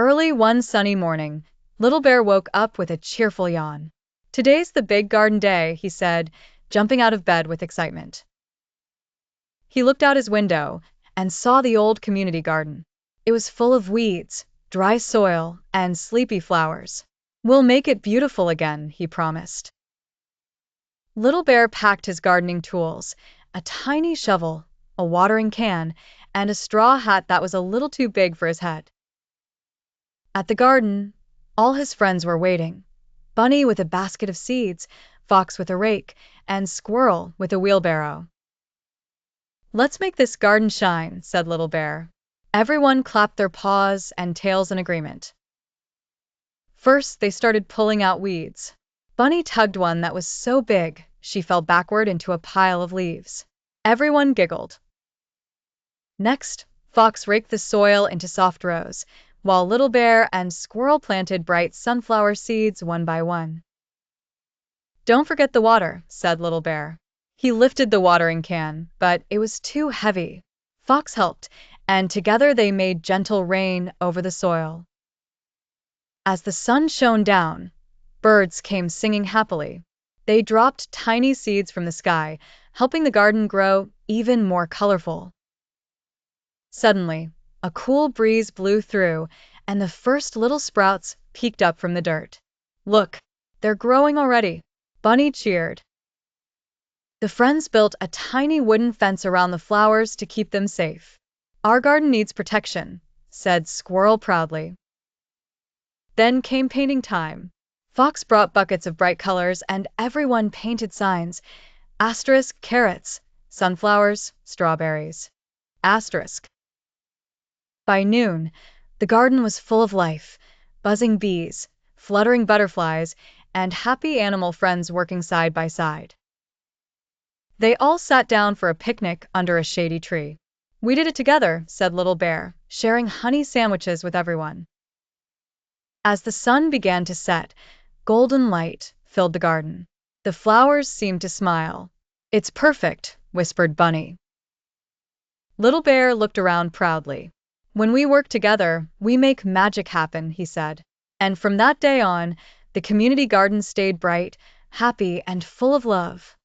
Early one sunny morning, Little Bear woke up with a cheerful yawn. "Today's the big garden day," he said, jumping out of bed with excitement. He looked out his window and saw the old community garden. It was full of weeds, dry soil, and sleepy flowers. "We'll make it beautiful again," he promised. Little Bear packed his gardening tools, a tiny shovel, a watering can, and a straw hat that was a little too big for his head. At the garden, all his friends were waiting. Bunny with a basket of seeds, Fox with a rake, and Squirrel with a wheelbarrow. "Let's make this garden shine," said Little Bear. Everyone clapped their paws and tails in agreement. First, they started pulling out weeds. Bunny tugged one that was so big she fell backward into a pile of leaves. Everyone giggled. Next, Fox raked the soil into soft rows, while Little Bear and Squirrel planted bright sunflower seeds one by one. "Don't forget the water," said Little Bear. He lifted the watering can, but it was too heavy. Fox helped, and together they made gentle rain over the soil. As the sun shone down, birds came singing happily. They dropped tiny seeds from the sky, helping the garden grow even more colorful. Suddenly, a cool breeze blew through, and the first little sprouts peeked up from the dirt. "Look, they're growing already," Bunny cheered. The friends built a tiny wooden fence around the flowers to keep them safe. "Our garden needs protection," said Squirrel proudly. Then came painting time. Fox brought buckets of bright colors and everyone painted signs. Asterisk, carrots, sunflowers, strawberries. Asterisk. By noon, the garden was full of life, buzzing bees, fluttering butterflies, and happy animal friends working side by side. They all sat down for a picnic under a shady tree. "We did it together," said Little Bear, sharing honey sandwiches with everyone. As the sun began to set, golden light filled the garden. The flowers seemed to smile. "It's perfect," whispered Bunny. Little Bear looked around proudly. "When we work together, we make magic happen," he said. And from that day on, the community garden stayed bright, happy, and full of love.